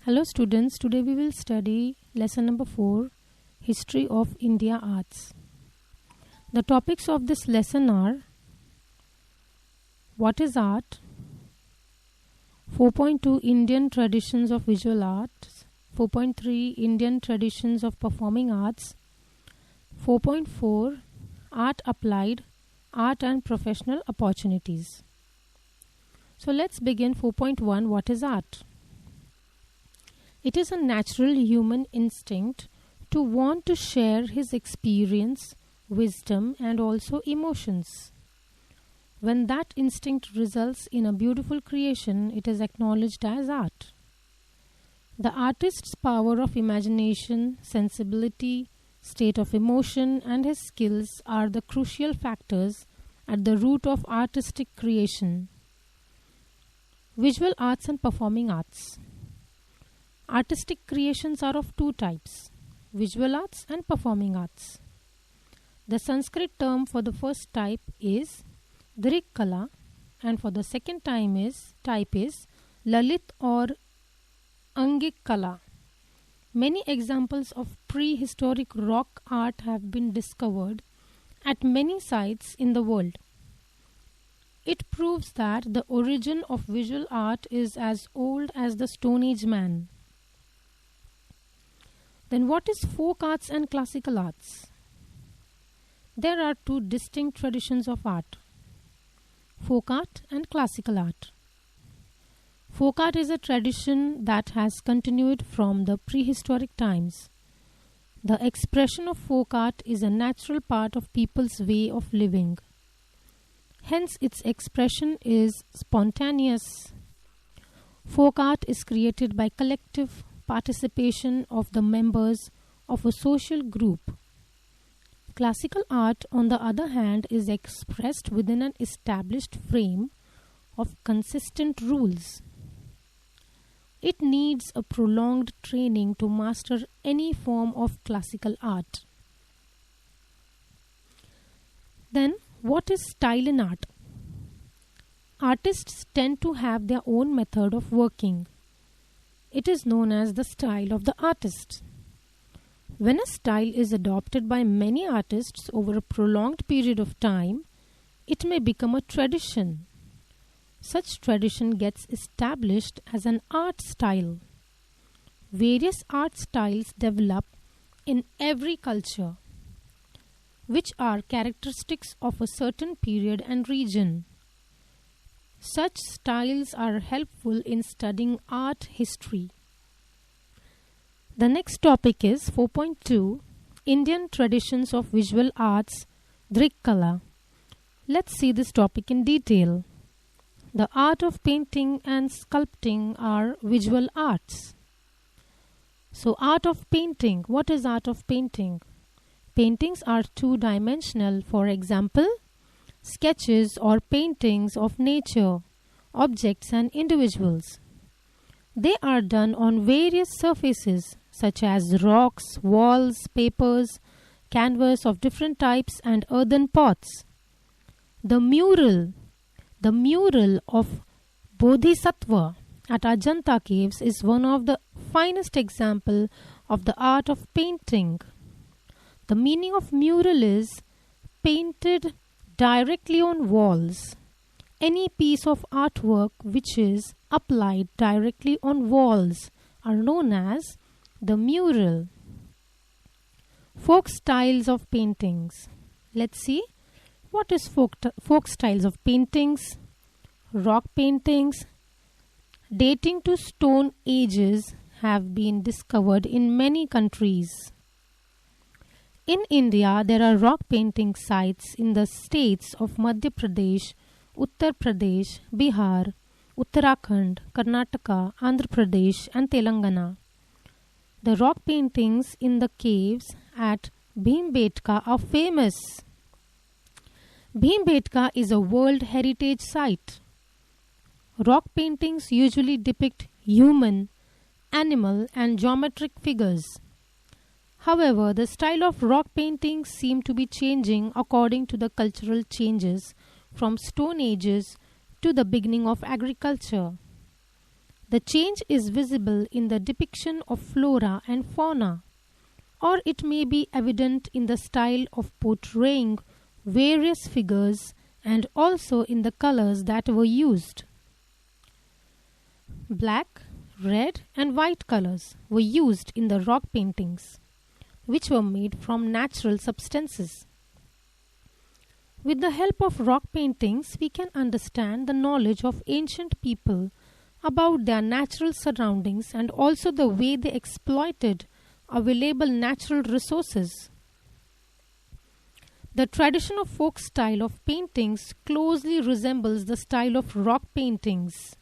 Hello students, today we will study lesson number 4, History of India Arts. The topics of this lesson are: what is art, 4.2 Indian traditions of visual arts, 4.3 Indian traditions of performing arts, 4.4 art applied, art and professional opportunities. So let's begin 4.1, what is art? It is a natural human instinct to want to share his experience, wisdom, and also emotions. When that instinct results in a beautiful creation, it is acknowledged as art. The artist's power of imagination, sensibility, state of emotion, and his skills are the crucial factors at the root of artistic creation. Visual arts and performing arts. Artistic creations are of two types, visual arts and performing arts. The Sanskrit term for the first type is Drik Kala and for the second type is Lalit or Angik Kala. Many examples of prehistoric rock art have been discovered at many sites in the world. It proves that the origin of visual art is as old as the Stone Age man. Then what is folk arts and classical arts? There are two distinct traditions of art, folk art and classical art. Folk art is a tradition that has continued from the prehistoric times. The expression of folk art is a natural part of people's way of living. Hence, its expression is spontaneous. Folk art is created by collective participation of the members of a social group. Classical art, on the other hand, is expressed within an established frame of consistent rules. It needs a prolonged training to master any form of classical art. Then, what is style in art? Artists tend to have their own method of working. It is known as the style of the artist. When a style is adopted by many artists over a prolonged period of time, it may become a tradition. Such tradition gets established as an art style. Various art styles develop in every culture, which are characteristics of a certain period and region. Such styles are helpful in studying art history. The next topic is 4.2 Indian Traditions of Visual Arts, Drik Kala. Let's see this topic in detail. The art of painting and sculpting are visual arts. So, art of painting. What is art of painting? Paintings are two-dimensional. For example, sketches or paintings of nature, objects and individuals. They are done on various surfaces such as rocks, walls, papers, canvas of different types and earthen pots. The mural of Bodhisattva at Ajanta caves is one of the finest examples of the art of painting. The meaning of mural is painted directly on walls. Any piece of artwork which is applied directly on walls are known as the mural. Folk styles of paintings. Let's see what is folk styles of paintings. Rock paintings dating to Stone Ages have been discovered in many countries. In India, there are rock painting sites in the states of Madhya Pradesh, Uttar Pradesh, Bihar, Uttarakhand, Karnataka, Andhra Pradesh and Telangana. The rock paintings in the caves at Bhimbetka are famous. Bhimbetka is a World Heritage Site. Rock paintings usually depict human, animal and geometric figures. However, the style of rock paintings seem to be changing according to the cultural changes from Stone Ages to the beginning of agriculture. The change is visible in the depiction of flora and fauna, or it may be evident in the style of portraying various figures and also in the colors that were used. Black, red, and white colors were used in the rock paintings, which were made from natural substances. With the help of rock paintings, we can understand the knowledge of ancient people about their natural surroundings and also the way they exploited available natural resources. The tradition of folk style of paintings closely resembles the style of rock paintings.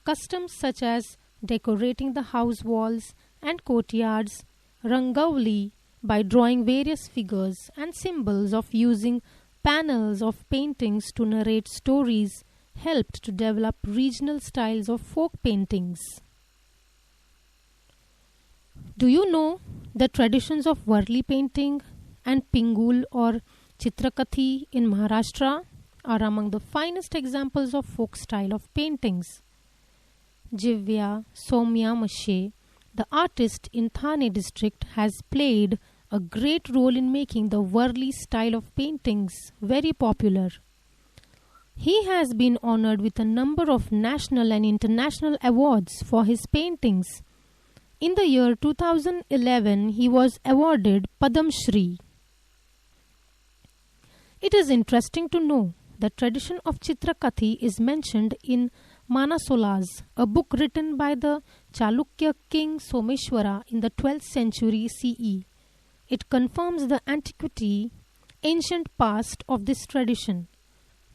Customs such as decorating the house walls and courtyards, rangoli by drawing various figures and symbols of using panels of paintings to narrate stories helped to develop regional styles of folk paintings. Do you know the traditions of Varli painting and Pingul or Chitrakathi in Maharashtra are among the finest examples of folk style of paintings. Jivya Somya Mashe, the artist in Thane district, has played a great role in making the Varli style of paintings very popular. He has been honored with a number of national and international awards for his paintings. In the year 2011, he was awarded Padam Shri. It is interesting to know the tradition of Chitrakathi is mentioned in Manasolas, a book written by the Chalukya king Someshwara in the 12th century CE. It confirms the antiquity, ancient past of this tradition.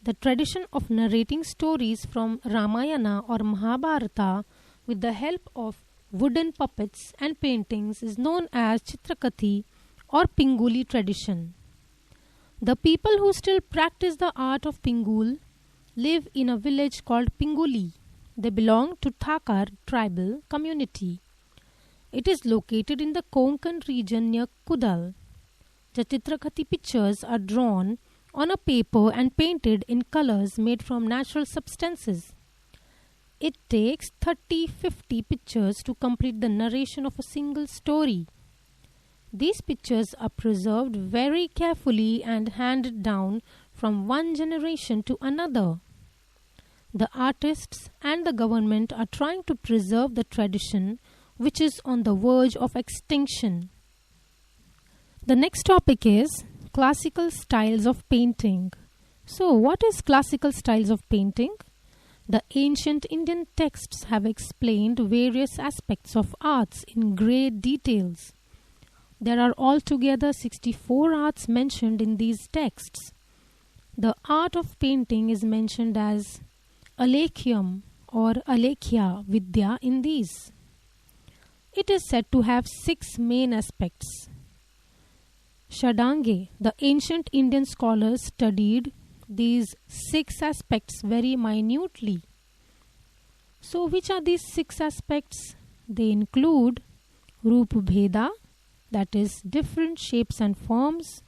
The tradition of narrating stories from Ramayana or Mahabharata with the help of wooden puppets and paintings is known as Chitrakathi or Pinguli tradition. The people who still practice the art of Pingul live in a village called Pinguli. They belong to Thakar tribal community. It is located in the Konkan region near Kudal. The Chitrakathi pictures are drawn on a paper and painted in colors made from natural substances. It takes 30-50 pictures to complete the narration of a single story. These pictures are preserved very carefully and handed down from one generation to another. The artists and the government are trying to preserve the tradition, which is on the verge of extinction. The next topic is classical styles of painting. So, what is classical styles of painting? The ancient Indian texts have explained various aspects of arts in great details. There are altogether 64 arts mentioned in these texts. The art of painting is mentioned as Alekhyam or Alekhya Vidya in these. It is said to have 6 main aspects. Shadange, the ancient Indian scholars studied these 6 aspects very minutely. So, which are these 6 aspects? They include Rup Bheda, that is different shapes and forms,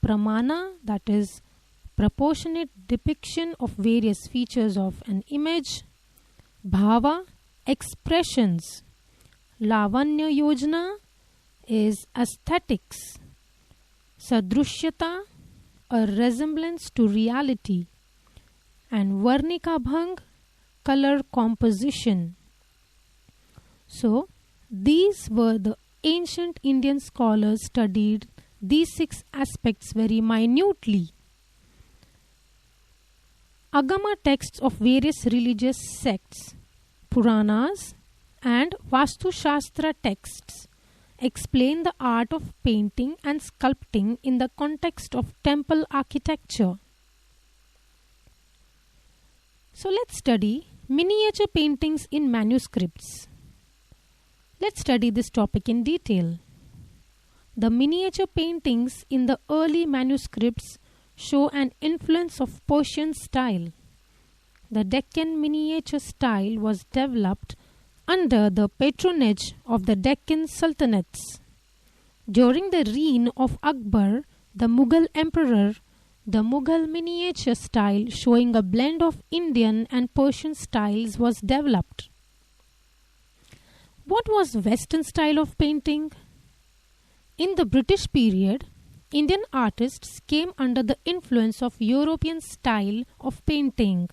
Pramana, that is proportionate depiction of various features of an image, Bhava, expressions, Lavanya Yojana is aesthetics, Sadrushyata, a resemblance to reality, and Varnika Bhang, color composition. So, these were the ancient Indian scholars studied these 6 aspects very minutely. Agama texts of various religious sects, Puranas and Vastu Shastra texts explain the art of painting and sculpting in the context of temple architecture. So let's study miniature paintings in manuscripts. Let's study this topic in detail. The miniature paintings in the early manuscripts show an influence of Persian style. The Deccan miniature style was developed under the patronage of the Deccan Sultanates. During the reign of Akbar, the Mughal emperor, the Mughal miniature style showing a blend of Indian and Persian styles was developed. What was Western style of painting? In the British period, Indian artists came under the influence of European style of painting.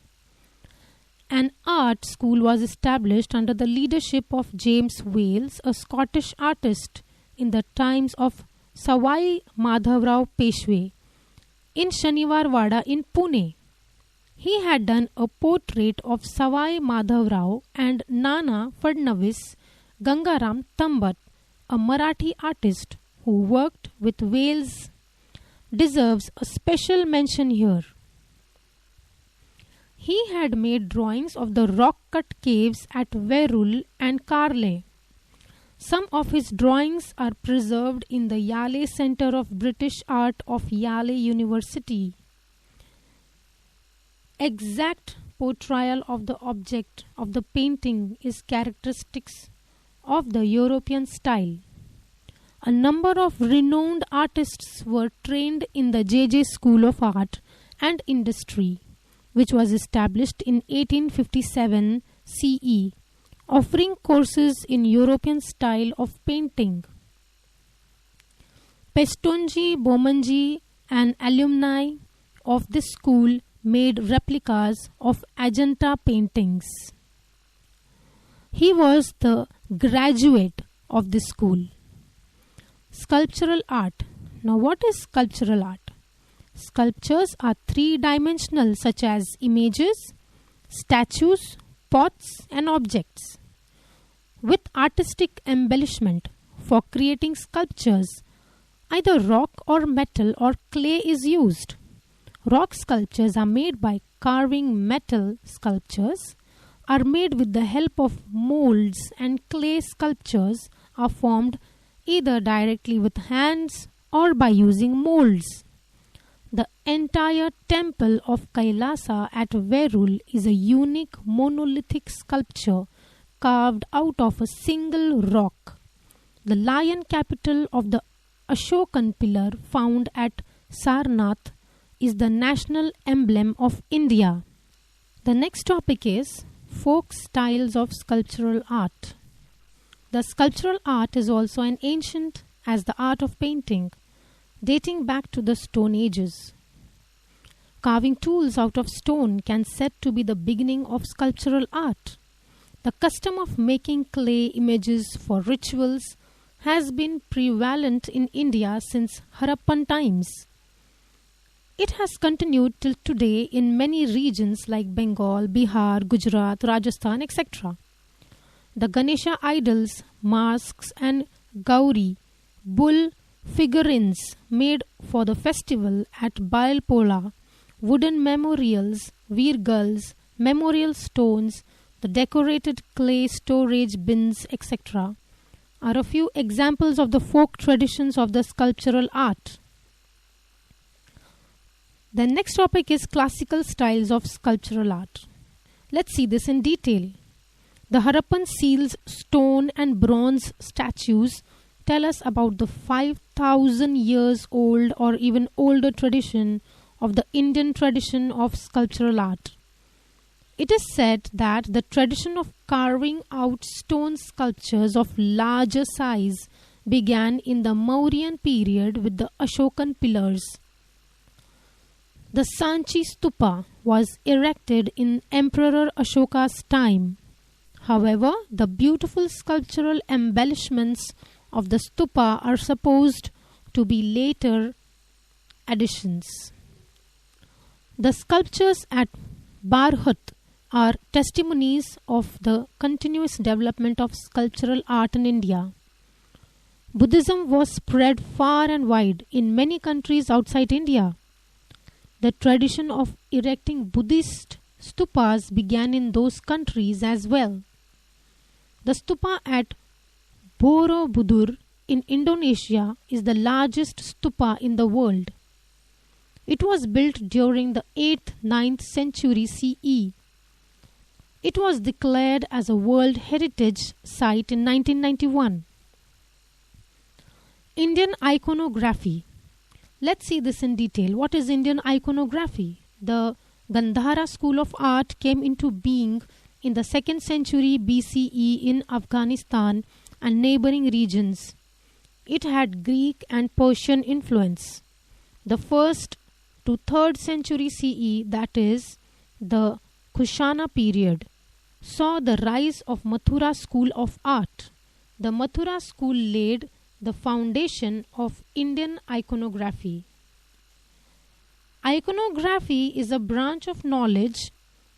An art school was established under the leadership of James Wales, a Scottish artist, in the times of Savai Madhavrao Peshwe in Shaniwarwada in Pune. He had done a portrait of Savai Madhavrao and Nana Fadnavis Gangaram Tambat, a Marathi artist who worked with Wales, deserves a special mention here. He had made drawings of the rock-cut caves at Verul and Carle. Some of his drawings are preserved in the Yale Centre of British Art of Yale University. Exact portrayal of the object of the painting is characteristics of the European style. A number of renowned artists were trained in the J.J. School of Art and Industry, which was established in 1857 CE, offering courses in European style of painting. Pestonji Bomanji, an alumni of this school, made replicas of Ajanta paintings. He was the graduate of this school. Sculptural art. Now, what is sculptural art? Sculptures are three-dimensional, such as images, statues, pots, and objects. With artistic embellishment, for creating sculptures, either rock or metal or clay is used. Rock sculptures are made by carving. Metal sculptures are made with the help of molds, and clay sculptures are formed either directly with hands or by using molds. The entire temple of Kailasa at Verul is a unique monolithic sculpture carved out of a single rock. The lion capital of the Ashokan pillar found at Sarnath is the national emblem of India. The next topic is folk styles of sculptural art. The sculptural art is also as ancient as the art of painting, dating back to the Stone Ages. Carving tools out of stone can said to be the beginning of sculptural art. The custom of making clay images for rituals has been prevalent in India since Harappan times. It has continued till today in many regions like Bengal, Bihar, Gujarat, Rajasthan, etc. The Ganesha idols, masks and Gauri, bull figurines made for the festival at Bailpola, wooden memorials, virgals, memorial stones, the decorated clay storage bins, etc. are a few examples of the folk traditions of the sculptural art. The next topic is classical styles of sculptural art. Let's see this in detail. The Harappan seals, stone and bronze statues tell us about the 5,000 years old or even older tradition of the Indian tradition of sculptural art. It is said that the tradition of carving out stone sculptures of larger size began in the Mauryan period with the Ashokan pillars. The Sanchi Stupa was erected in Emperor Ashoka's time. However, the beautiful sculptural embellishments of the stupa are supposed to be later additions. The sculptures at Barhut are testimonies of the continuous development of sculptural art in India. Buddhism was spread far and wide in many countries outside India. The tradition of erecting Buddhist stupas began in those countries as well. The stupa at Borobudur in Indonesia is the largest stupa in the world. It was built during the 8th-9th century CE. It was declared as a World Heritage Site in 1991. Indian iconography. Let's see this in detail. What is Indian iconography? The Gandhara school of art came into being in the 2nd century BCE in Afghanistan and neighboring regions. It had Greek and Persian influence. The 1st to 3rd century CE, that is, the Kushana period, saw the rise of Mathura school of art. The Mathura school laid the foundation of Indian iconography. Iconography is a branch of knowledge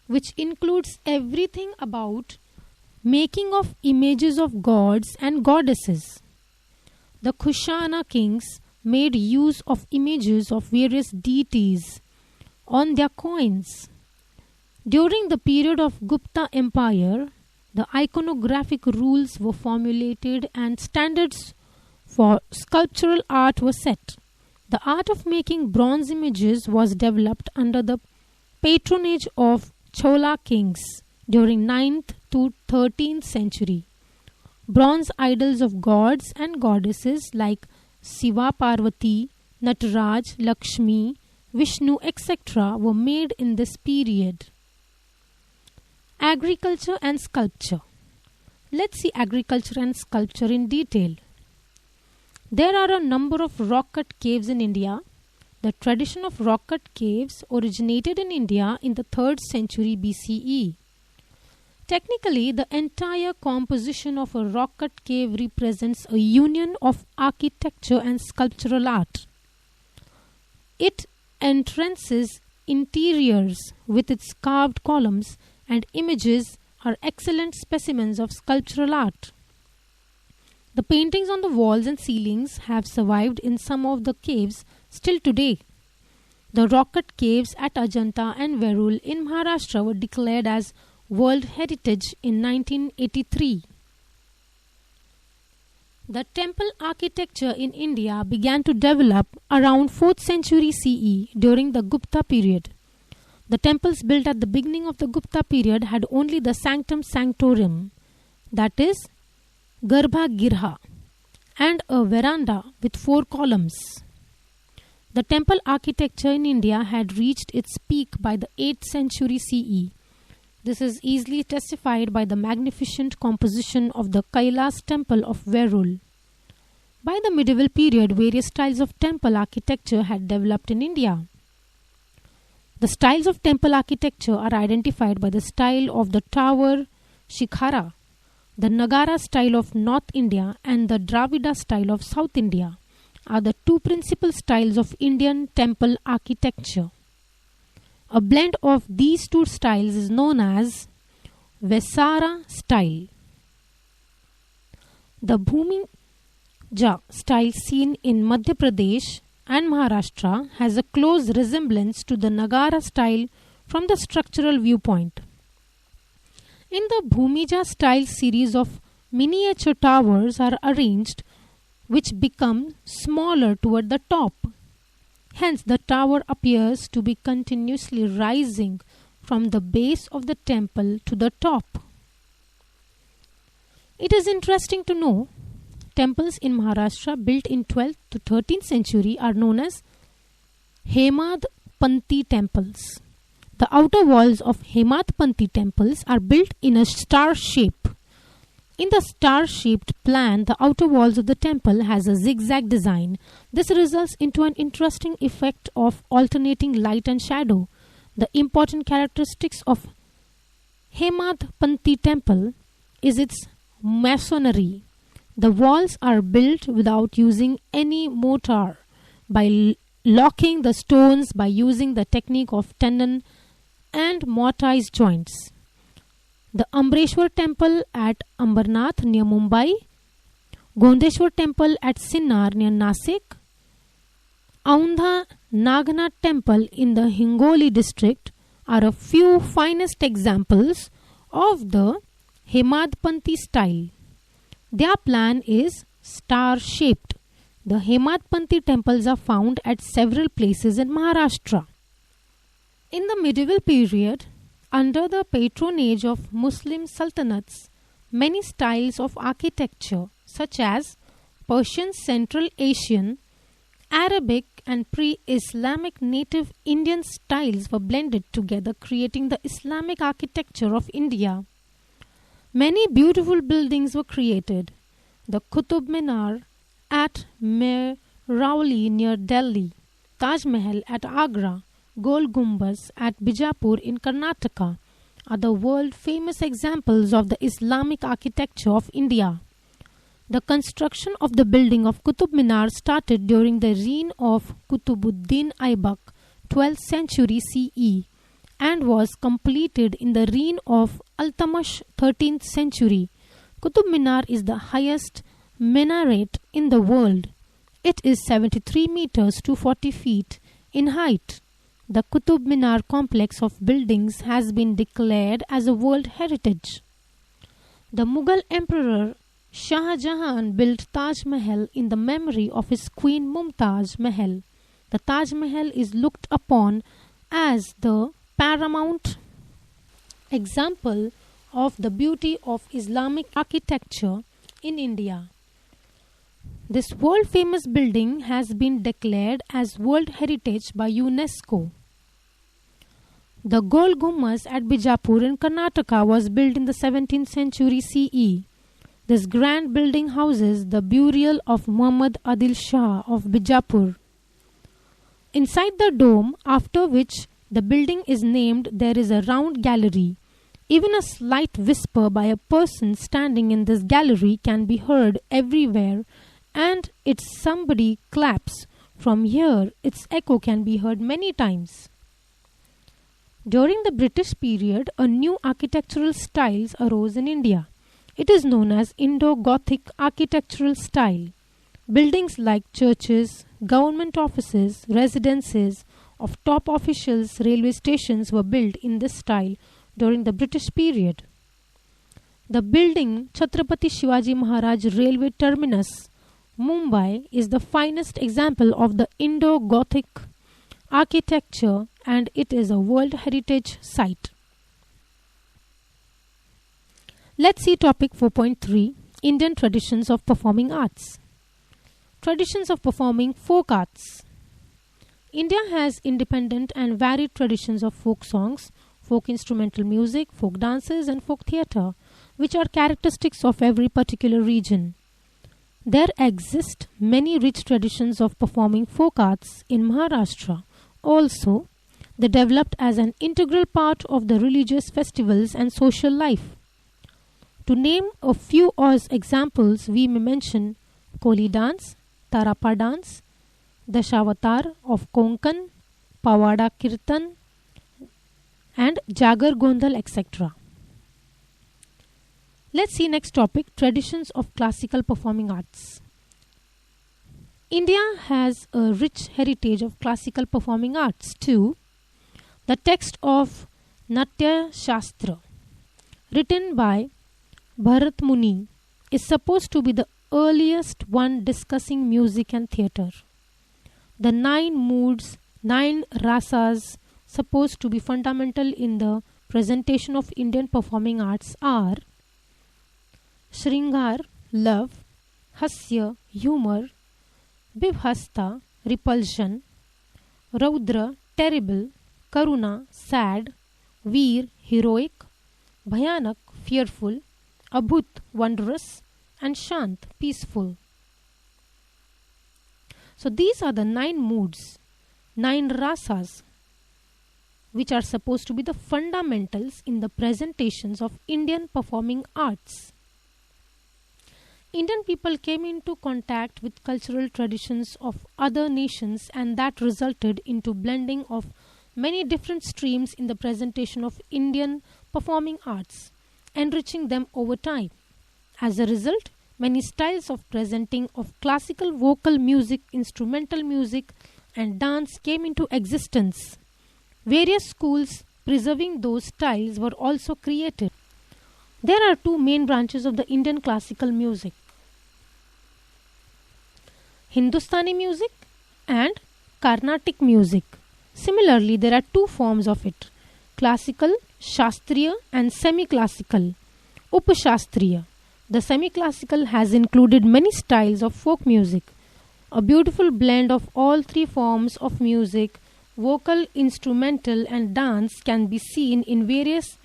which includes everything about making of images of gods and goddesses. The Kushana kings made use of images of various deities on their coins. During the period of Gupta Empire, the iconographic rules were formulated and standards for sculptural art were set. The art of making bronze images was developed under the patronage of Chola kings during 9th to 13th century. Bronze idols of gods and goddesses like Siva Parvati, Nataraj, Lakshmi, Vishnu, etc. were made in this period. Agriculture and sculpture. Let's see agriculture and sculpture in detail. There are a number of rock-cut caves in India. The tradition of rock-cut caves originated in India in the 3rd century BCE. Technically, the entire composition of a rock-cut cave represents a union of architecture and sculptural art. Its entrances, interiors with its carved columns and images are excellent specimens of sculptural art. The paintings on the walls and ceilings have survived in some of the caves still today. The rock-cut caves at Ajanta and Verul in Maharashtra were declared as World Heritage in 1983. The temple architecture in India began to develop around 4th century CE during the Gupta period. The temples built at the beginning of the Gupta period had only the sanctum sanctorum, that is, Garbha Girha, and a veranda with 4 columns. The temple architecture in India had reached its peak by the 8th century CE. This is easily testified by the magnificent composition of the Kailas temple of Verul. By the medieval period, various styles of temple architecture had developed in India. The styles of temple architecture are identified by the style of the tower Shikhara, the Nagara style of North India and the Dravida style of South India are the 2 principal styles of Indian temple architecture. A blend of these 2 styles is known as Vesara style. The Bhumija style seen in Madhya Pradesh and Maharashtra has a close resemblance to the Nagara style from the structural viewpoint. In the Bhumija style, series of miniature towers are arranged which become smaller toward the top. Hence, the tower appears to be continuously rising from the base of the temple to the top. It is interesting to know temples in Maharashtra built in 12th to 13th century are known as Hemadpanti temples. The outer walls of Hemadpanti temples are built in a star shape. In the star-shaped plan, the outer walls of the temple has a zigzag design. This results into an interesting effect of alternating light and shadow. The important characteristics of Hemadpanti temple is its masonry. The walls are built without using any mortar by locking the stones by using the technique of tenon and mortise joints. The Ambreshwar temple at Ambarnath near Mumbai, Gondeshwar temple at Sinnar near Nasik, Aundha Nagnath temple in the Hingoli district are a few finest examples of the Hemadpanti style. Their plan is star-shaped. The Hemadpanti temples are found at several places in Maharashtra. In the medieval period, under the patronage of Muslim sultanates, many styles of architecture such as Persian, Central Asian, Arabic and pre-Islamic native Indian styles were blended together, creating the Islamic architecture of India. Many beautiful buildings were created. The Qutub Minar at Mehrauli near Delhi, Taj Mahal at Agra, Gol Gumbaz at Bijapur in Karnataka are the world famous examples of the Islamic architecture of India. The construction of the building of Qutub Minar started during the reign of Qutubuddin Aibak, 12th century CE, and was completed in the reign of Iltutmish, 13th century. Qutub Minar is the highest minaret in the world. It is 73 meters to 40 feet in height. The Qutub Minar complex of buildings has been declared as a World Heritage. The Mughal Emperor Shah Jahan built Taj Mahal in the memory of his Queen Mumtaz Mahal. The Taj Mahal is looked upon as the paramount example of the beauty of Islamic architecture in India. This world famous building has been declared as World Heritage by UNESCO. The Gol Gumbaz at Bijapur in Karnataka was built in the 17th century CE. This grand building houses the burial of Muhammad Adil Shah of Bijapur. Inside the dome, after which the building is named, there is a round gallery. Even a slight whisper by a person standing in this gallery can be heard everywhere, and its somebody claps. From here, its echo can be heard many times. During the British period, a new architectural styles arose in India. It is known as Indo-Gothic architectural style. Buildings like churches, government offices, residences of top officials, railway stations were built in this style during the British period. The building Chhatrapati Shivaji Maharaj Railway Terminus, Mumbai, is the finest example of the Indo-Gothic architecture, and it is a World Heritage Site. Let's see topic 4.3, Indian Traditions of Performing Arts. Traditions of performing folk arts. India has independent and varied traditions of folk songs, folk instrumental music, folk dances and folk theatre, which are characteristics of every particular region. There exist many rich traditions of performing folk arts in Maharashtra. Also, they developed as an integral part of the religious festivals and social life. To name a few as examples, we may mention Koli dance, Tarapa dance, Dashavatar of Konkan, Pawada Kirtan, and Jagar Gondal, etc. Let's see next topic, traditions of classical performing arts. India has a rich heritage of classical performing arts too. The text of Natya Shastra, written by Bharat Muni, is supposed to be the earliest one discussing music and theatre. The 9 moods, 9 rasas supposed to be fundamental in the presentation of Indian performing arts are Shringar, love, Hasya, humor, Bibhasta, repulsion, Raudra, terrible, Karuna, sad, Veer, heroic, Bhayanak, fearful, Abhut, wondrous, and Shant, peaceful. So these are the 9 moods, 9 rasas, which are supposed to be the fundamentals in the presentations of Indian performing arts. Indian people came into contact with cultural traditions of other nations, and that resulted into blending of many different streams in the presentation of Indian performing arts, enriching them over time. As a result, many styles of presenting of classical vocal music, instrumental music, and dance came into existence. Various schools preserving those styles were also created. There are 2 main branches of the Indian classical music: Hindustani music and Carnatic music. Similarly, there are 2 forms of it: classical, Shastriya, and semi-classical, Upashastriya. The semi-classical has included many styles of folk music. A beautiful blend of all 3 forms of music, vocal, instrumental, and dance, can be seen in various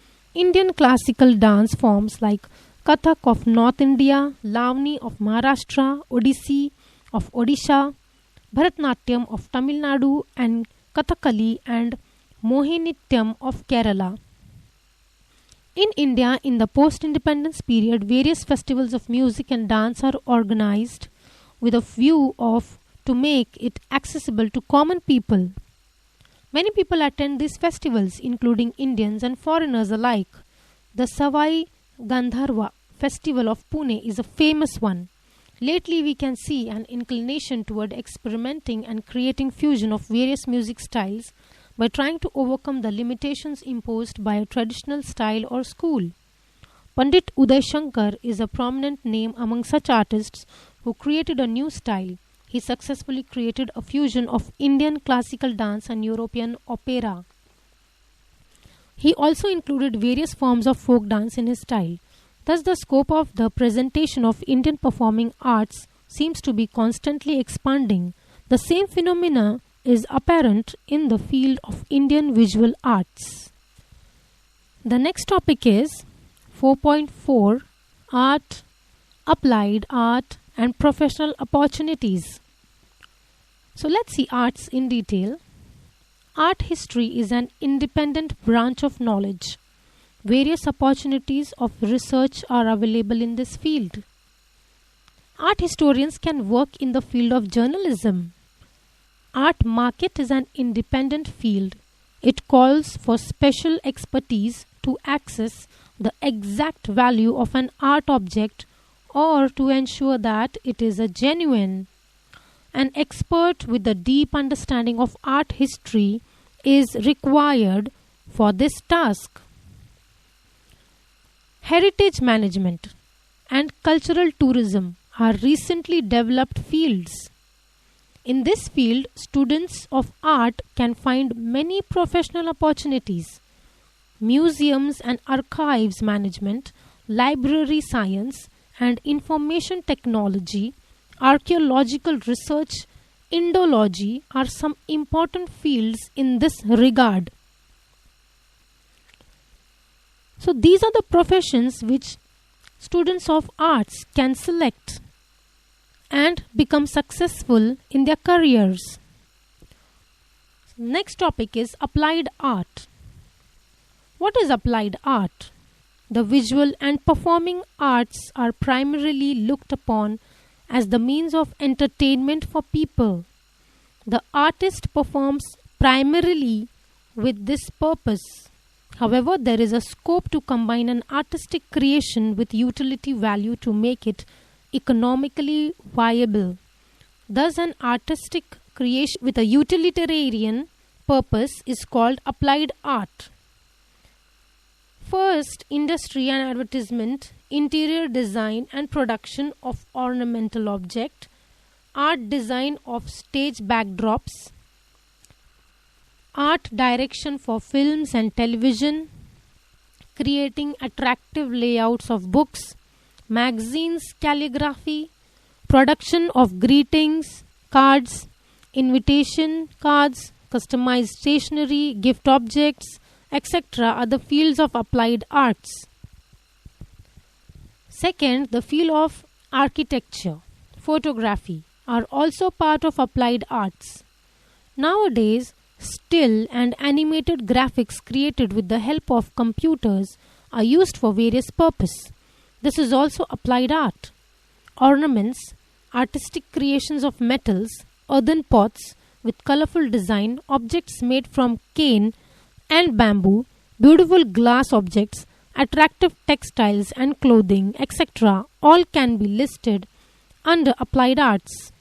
Indian classical dance forms like Kathak of North India, Lavani of Maharashtra, Odissi of Odisha, Bharatnatyam of Tamil Nadu, and Kathakali and Mohinittyam of Kerala. In India, in the post-independence period, various festivals of music and dance are organized with a view of to make it accessible to common people. Many people attend these festivals, including Indians and foreigners alike. The Savai Gandharva festival of Pune is a famous one. Lately, we can see an inclination toward experimenting and creating fusion of various music styles by trying to overcome the limitations imposed by a traditional style or school. Pandit Uday Shankar is a prominent name among such artists who created a new style. He successfully created a fusion of Indian classical dance and European opera. He also included various forms of folk dance in his style. Thus, the scope of the presentation of Indian performing arts seems to be constantly expanding. The same phenomena is apparent in the field of Indian visual arts. The next topic is 4.4 Art, Applied Art and Professional Opportunities. So let's see arts in detail. Art history is an independent branch of knowledge. Various opportunities of research are available in this field. Art historians can work in the field of journalism. Art market is an independent field. It calls for special expertise to access the exact value of an art object or to ensure that it is a genuine. An expert with a deep understanding of art history is required for this task. Heritage management and cultural tourism are recently developed fields. In this field, students of art can find many professional opportunities. Museums and archives management, library science and information technology, archaeological research, Indology are some important fields in this regard. So these are the professions which students of arts can select and become successful in their careers. Next topic is applied art. What is applied art? The visual and performing arts are primarily looked upon as the means of entertainment for people. The artist performs primarily with this purpose. However, there is a scope to combine an artistic creation with utility value to make it economically viable. Thus, an artistic creation with a utilitarian purpose is called applied art. First, industry and advertisement, interior design and production of ornamental object, art design of stage backdrops, art direction for films and television, creating attractive layouts of books, magazines, calligraphy, production of greetings, cards, invitation cards, customized stationery, gift objects, etc. are the fields of applied arts. Second, the field of architecture, photography are also part of applied arts. Nowadays, still and animated graphics created with the help of computers are used for various purposes. This is also applied art. Ornaments, artistic creations of metals, earthen pots with colorful design, objects made from cane and bamboo, beautiful glass objects, attractive textiles and clothing, etc. all can be listed under applied arts.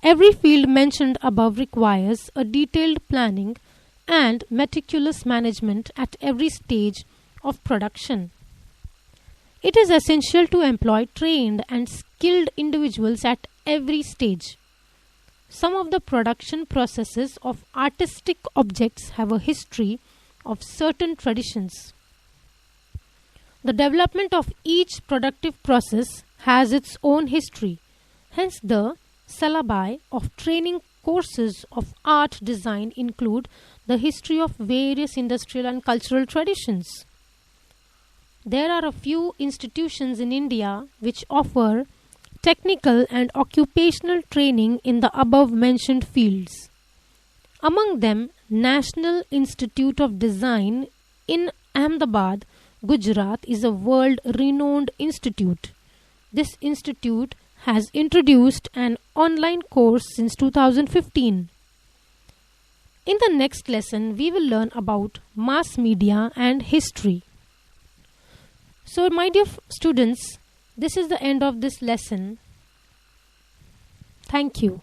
Every field mentioned above requires a detailed planning and meticulous management at every stage of production. It is essential to employ trained and skilled individuals at every stage. Some of the production processes of artistic objects have a history of certain traditions. The development of each productive process has its own history. Hence, the syllabi of training courses of art design include the history of various industrial and cultural traditions. There are a few institutions in India which offer technical and occupational training in the above mentioned fields. Among them, National Institute of Design in Ahmedabad, Gujarat is a world-renowned institute. This institute has introduced an online course since 2015. In the next lesson, we will learn about mass media and history. So, my dear students, this is the end of this lesson. Thank you.